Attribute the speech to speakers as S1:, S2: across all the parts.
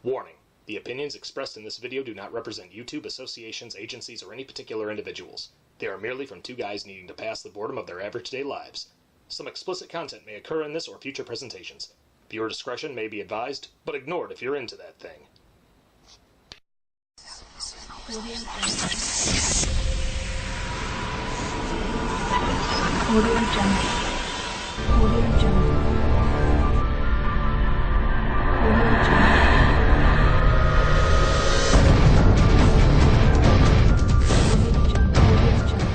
S1: Warning. The opinions expressed in this video do not represent YouTube, associations, agencies, or any particular individuals. They are merely from two guys needing to pass the boredom of their average day lives. Some explicit content may occur in this or future presentations. Viewer discretion may be advised, but ignored if you're into that thing.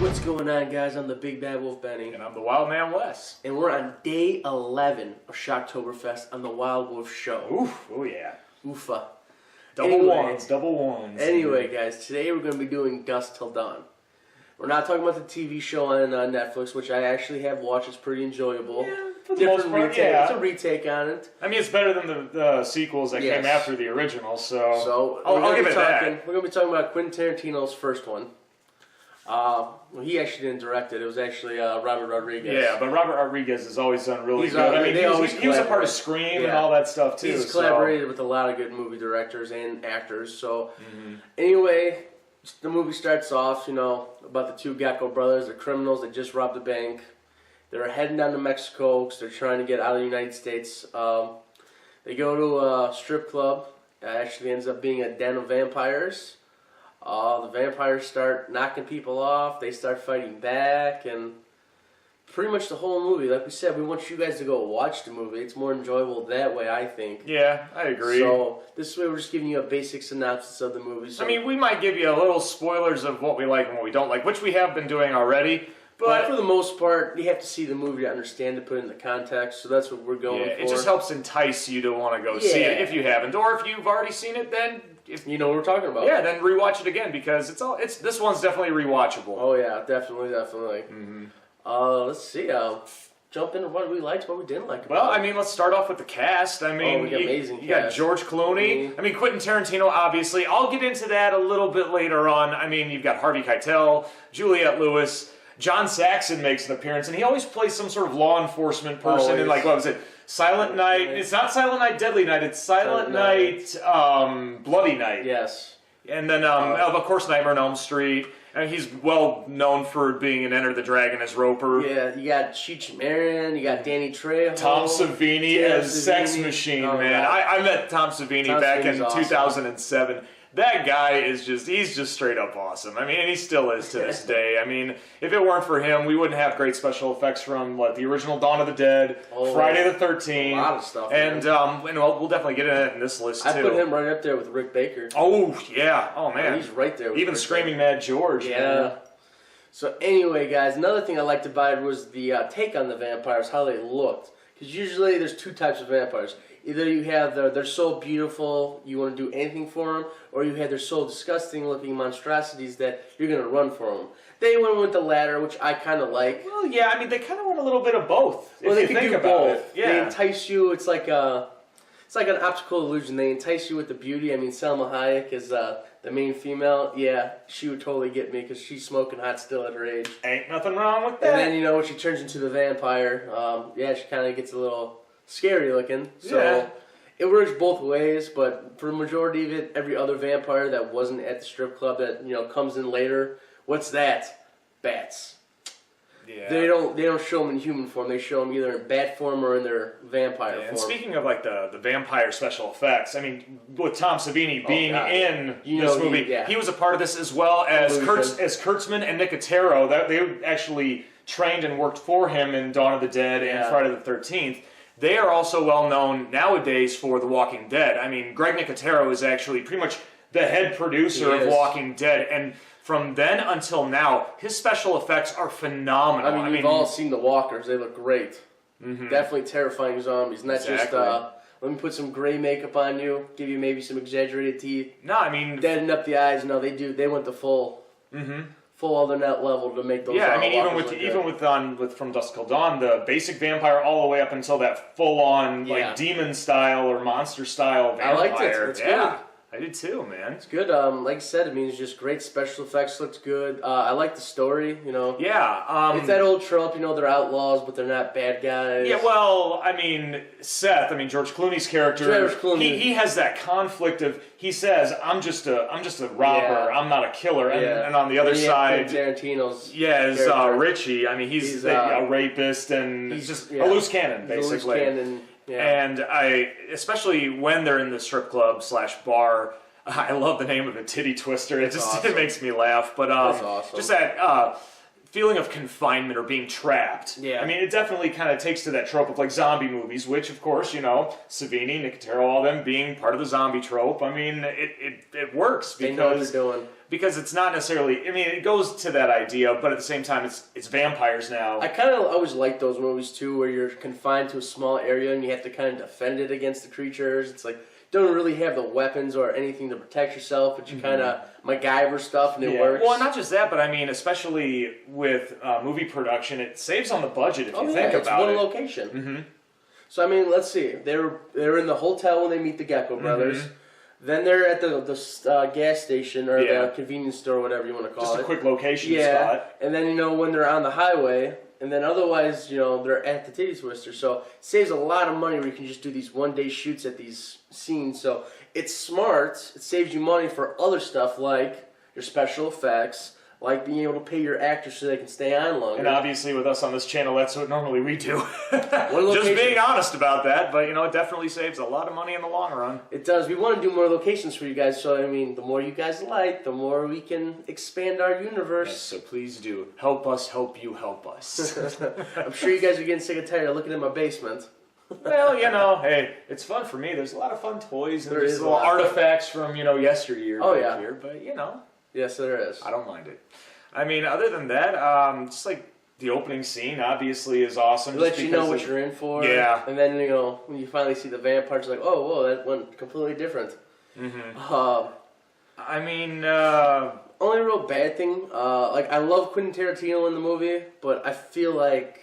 S2: What's going on, guys? I'm the Big Bad Wolf Benny.
S3: And I'm the Wild Man Wes.
S2: And we're on day 11 of Shocktoberfest on the Wild Wolf Show.
S3: Oof. Oh, yeah.
S2: Oofa.
S3: Double ones.
S2: Anyway, guys, today we're going to be doing Dusk Till Dawn. We're not talking about the TV show on Netflix, which I actually have watched. It's pretty enjoyable.
S3: Yeah, for the most part, yeah.
S2: It's a retake on it.
S3: I mean, it's better than the sequels that came after the original, so I'll give it that.
S2: We're going to be talking about Quentin Tarantino's first one. Well, he actually didn't direct it. It was actually Robert Rodriguez.
S3: Yeah, but Robert Rodriguez has always done really good. I mean, he was a part of Scream and all that stuff, too.
S2: He's collaborated with a lot of good movie directors and actors. So, anyway, the movie starts off, about the two Gecko brothers. They're criminals. They just robbed a bank. They're heading down to Mexico because they're trying to get out of the United States. They go to a strip club. It actually ends up being a den of vampires. The vampires start knocking people off. They start fighting back, and pretty much the whole movie. Like we said, we want you guys to go watch the movie. It's more enjoyable that way, I think.
S3: Yeah, I agree.
S2: So this way, we're just giving you a basic synopsis of the movie. So,
S3: I mean, we might give you a little spoilers of what we like and what we don't like, which we have been doing already.
S2: But for the most part, you have to see the movie to understand it, put it in the context. So that's what we're going for.
S3: It just helps entice you to want to go see it if you haven't, or if you've already seen it, then.
S2: If you know what we're talking about.
S3: Yeah, then rewatch it again because this one's definitely rewatchable.
S2: Oh yeah, definitely. Let's see. Jump into what we liked, what we didn't like.
S3: Well, I mean, let's start off with the cast. I mean,
S2: we got amazing cast.
S3: You got George Clooney. I mean, Quentin Tarantino, obviously. I'll get into that a little bit later on. I mean, you've got Harvey Keitel, Juliet Lewis, John Saxon makes an appearance, and he always plays some sort of law enforcement person in, like, what was it? Silent Night. It's not Silent Night, Deadly Night. It's Silent Night, Bloody Night.
S2: Yes.
S3: And then, of course, Nightmare on Elm Street. And he's well known for being in Enter the Dragon as Roper.
S2: Yeah, you got Cheech Marin, you got Danny Trejo.
S3: Tom Savini as Sex Machine, man. I met Tom Savini back in 2007. That guy is he's just straight up awesome. I mean, and he still is to this day. I mean, if it weren't for him, we wouldn't have great special effects from, the original Dawn of the Dead, Friday the 13th.
S2: A lot of stuff.
S3: And we'll definitely get it in this list, too.
S2: I put him right up there with Rick Baker.
S3: Oh, yeah. Oh, man.
S2: He's right there with
S3: Even
S2: Rick
S3: Screaming
S2: Baker.
S3: Mad George.
S2: Yeah.
S3: Man.
S2: So anyway, guys, another thing I liked about it was the take on the vampires, how they looked. Because usually there's two types of vampires. Either you have they're so beautiful, you want to do anything for them, or you have they're so disgusting looking monstrosities that you're going to run for them. They went with the latter, which I kind of like.
S3: Well, yeah, I mean, they kind of want a little bit of both.
S2: Well, they can do both.
S3: It. Yeah.
S2: They entice you. It's like an optical illusion. They entice you with the beauty. I mean, Selma Hayek is the main female. Yeah, she would totally get me because she's smoking hot still at her age.
S3: Ain't nothing wrong with that.
S2: And then, when she turns into the vampire, she kind of gets a little scary looking. So it works both ways, but for the majority of it, every other vampire that wasn't at the strip club that, comes in later, what's that? Bats. Yeah. They don't show them in human form. They show them either in bat form or in their vampire form.
S3: And speaking of the vampire special effects, I mean, with Tom Savini being in this movie, he was a part of this as well as Kurtzman and Nicotero. They actually trained and worked for him in Dawn of the Dead and Friday the 13th. They are also well known nowadays for The Walking Dead. I mean, Greg Nicotero is actually pretty much the head producer of Walking Dead, and from then until now, his special effects are phenomenal.
S2: I mean, we've all seen The Walkers. They look great. Definitely terrifying zombies. And that's just, let me put some gray makeup on you, give you maybe some exaggerated teeth.
S3: No, I mean...
S2: Deaden up the eyes. No, they went the full alternate level to make those.
S3: Yeah, I mean, even with From Dusk Till Dawn, the basic vampire all the way up until that full-on, demon-style or monster-style vampire.
S2: I liked it. It's good.
S3: I did too, man.
S2: It's good. Like I said, I mean, it's just great special effects. Looks good. I like the story.
S3: Yeah.
S2: It's that old trope. They're outlaws, but they're not bad guys.
S3: Yeah. Well, I mean, Seth. I mean, George Clooney's character.
S2: George Clooney.
S3: He has that conflict of he says, "I'm just a robber. Yeah. I'm not a killer." And on the other side,
S2: Tarantino's
S3: is Richie. I mean, he's a rapist and he's just a loose cannon, basically.
S2: A loose cannon. Yeah.
S3: And especially when they're in the strip club / bar, I love the name of it, Titty Twister. It makes me laugh. But
S2: that's awesome.
S3: Just that feeling of confinement or being trapped.
S2: Yeah.
S3: I mean, it definitely kind of takes to that trope of like zombie movies, which of course, Savini, Nicotero, all them being part of the zombie trope. I mean, it works because
S2: they know what they're doing.
S3: Because it's not necessarily. I mean, it goes to that idea, but at the same time, it's vampires now.
S2: I kind of always like those movies too, where you're confined to a small area and you have to kind of defend it against the creatures. It's like you don't really have the weapons or anything to protect yourself, but you kind of MacGyver stuff and it works.
S3: Well, not just that, but I mean, especially with movie production, it saves on the budget if you think about it.
S2: It's one location.
S3: Mm-hmm.
S2: So I mean, let's see. They're in the hotel when they meet the Gecko brothers.
S3: Mm-hmm.
S2: Then they're at the gas station or the convenience store, whatever you want to call it.
S3: Just a quick location spot.
S2: And then, when they're on the highway, and then otherwise, they're at the Titty Twister. So it saves a lot of money where you can just do these one-day shoots at these scenes. So it's smart. It saves you money for other stuff like your special effects, like being able to pay your actors so they can stay on longer.
S3: And obviously with us on this channel, that's what normally we do. Just being honest about that, but it definitely saves a lot of money in the long run.
S2: It does. We want to do more locations for you guys, so I mean, the more you guys like, the more we can expand our universe.
S3: Yes, so please do. Help us, help you, help us.
S2: I'm sure you guys are getting sick and tired of looking in my basement.
S3: Well, hey, it's fun for me. There's a lot of fun toys and there's little artifacts from, yesteryear. Here, but,
S2: Yes, there is.
S3: I don't mind it. I mean, other than that, just like the opening scene, obviously, is awesome.
S2: Let you know what you're in for.
S3: Yeah.
S2: And then, when you finally see the vampires, like, oh, whoa, that went completely different.
S3: Mm-hmm. I mean,
S2: only real bad thing, I love Quentin Tarantino in the movie, but I feel like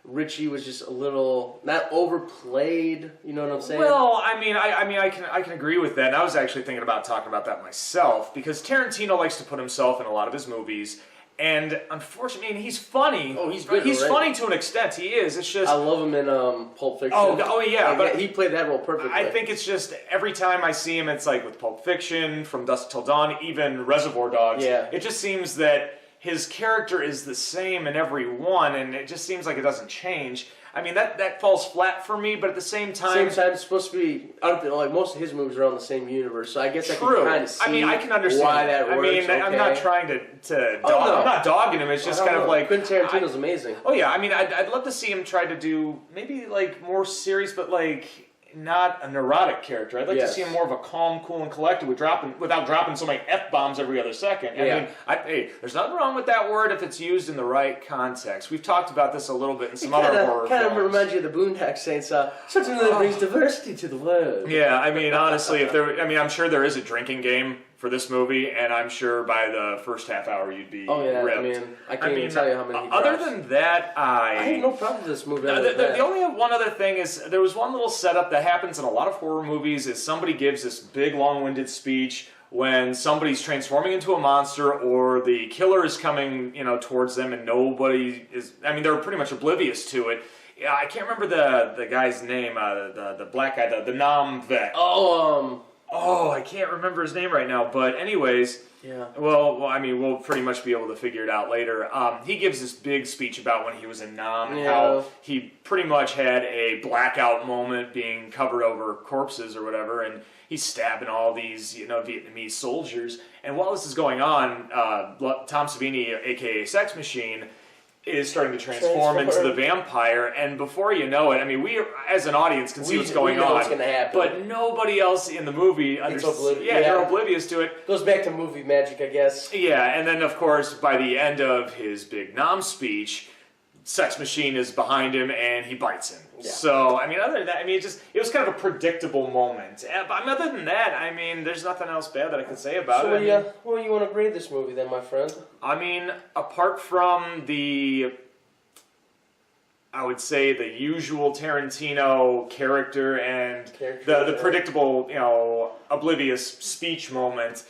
S2: Richie was just a little not overplayed. You know what I'm saying?
S3: Well, I can agree with that. And I was actually thinking about talking about that myself because Tarantino likes to put himself in a lot of his movies, and unfortunately, he's funny.
S2: Oh, he's good.
S3: He's funny to an extent. He is. It's just
S2: I love him in Pulp Fiction.
S3: Oh yeah, but
S2: he played that role perfectly.
S3: I think it's just every time I see him, it's like with Pulp Fiction, From Dusk Till Dawn, even Reservoir Dogs.
S2: Yeah.
S3: It just seems that his character is the same in every one, and it just seems like it doesn't change. I mean, that falls flat for me, but at the same time...
S2: it's supposed to be... I don't think, most of his movies are on the same universe, so I guess I can kind of see
S3: I can understand
S2: why that works.
S3: Okay. I'm not trying to I'm not dogging him, it's just kind of like...
S2: Quentin Tarantino's amazing.
S3: Oh, yeah, I'd love to see him try to do maybe, more serious, but, not a neurotic character. I'd like to see him more of a calm, cool, and collected without dropping so many F-bombs every other second. Hey, there's nothing wrong with that word if it's used in the right context. We've talked about this a little bit in some other horror films.
S2: Kind of reminds you of the Boondock Saints. Something that brings diversity to the world.
S3: Yeah, honestly, I'm sure there is a drinking game for this movie, and I'm sure by the first half hour you'd be ripped.
S2: I can't even tell you how many.
S3: Other than that, I
S2: have no problem with this movie.
S3: The only one other thing is there was one little setup that happens in a lot of horror movies is somebody gives this big long-winded speech when somebody's transforming into a monster or the killer is coming towards them and nobody is. They're pretty much oblivious to it. Yeah, I can't remember the guy's name. The black guy, the Nam Vec. Oh, I can't remember his name right now, but anyways,
S2: yeah.
S3: Well, we'll pretty much be able to figure it out later. He gives this big speech about when he was in Nam and how he pretty much had a blackout moment being covered over corpses or whatever, and he's stabbing all these, Vietnamese soldiers. And while this is going on, Tom Savini, aka Sex Machine, is starting to transform into the vampire, and before you know it, we as an audience can see what's going on.
S2: What's going to happen.
S3: But nobody else in the movie understands. They're oblivious to it.
S2: Goes back to movie magic, I guess.
S3: Yeah, and then of course by the end of his big Nam speech, Sex Machine is behind him and he bites him. Yeah. So other than that, it was kind of a predictable moment. But other than that, there's nothing else bad that I could say about it.
S2: So what do you want to grade this movie then, my friend?
S3: Apart from I would say, the usual Tarantino character and the predictable, oblivious speech moment.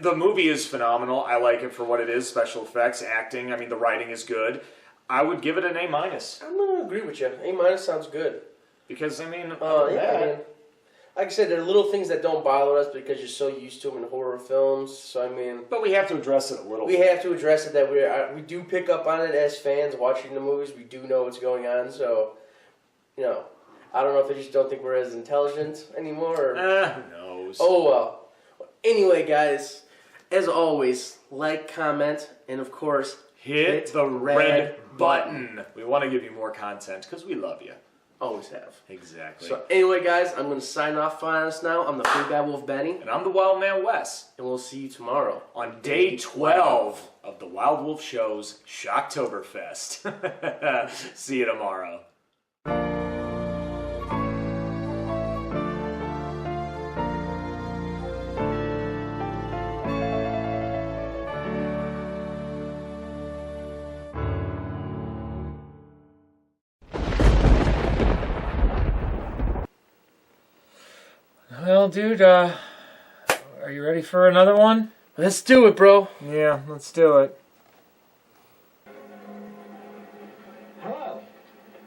S3: The movie is phenomenal. I like it for what it is. Special effects, acting. I mean, the writing is good. I would give it an A-.
S2: I'm going to agree with you. A- sounds good.
S3: Because, I mean,
S2: like I said, there are little things that don't bother us because you're so used to them in horror films. So, I mean...
S3: But we have to address it a little
S2: bit. We have to address it that we do pick up on it as fans watching the movies. We do know what's going on. So, I don't know if they just don't think we're as intelligent anymore. Or...
S3: who knows?
S2: Oh, well. Anyway, guys, as always, like, comment, and, of course,
S3: hit the red button. We want to give you more content because we love you.
S2: Always have.
S3: Exactly.
S2: So anyway, guys, I'm going to sign off on us now. I'm the Free Bad Wolf Benny.
S3: And I'm the Wild Man Wes.
S2: And we'll see you tomorrow.
S3: On day 12 of the Wild Wolf Show's Shocktoberfest. See you tomorrow. Well, dude, are you ready for another one?
S2: Let's do it, bro.
S3: Yeah, let's do it.
S4: Hello.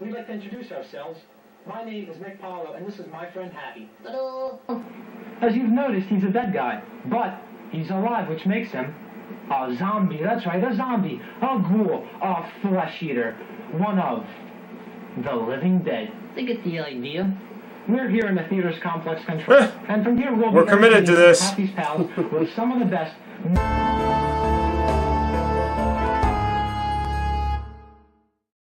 S4: We'd like to introduce ourselves. My name is Nick Paulo, and this is my friend Happy. Hello. As you've noticed, he's a dead guy, but he's alive, which makes him a zombie. That's right, a zombie, a ghoul, a flesh eater, one of the living dead. I get the idea. We're here in the theater's complex control, and from here we're
S3: committed to this.
S4: Happy's pals with some of the best.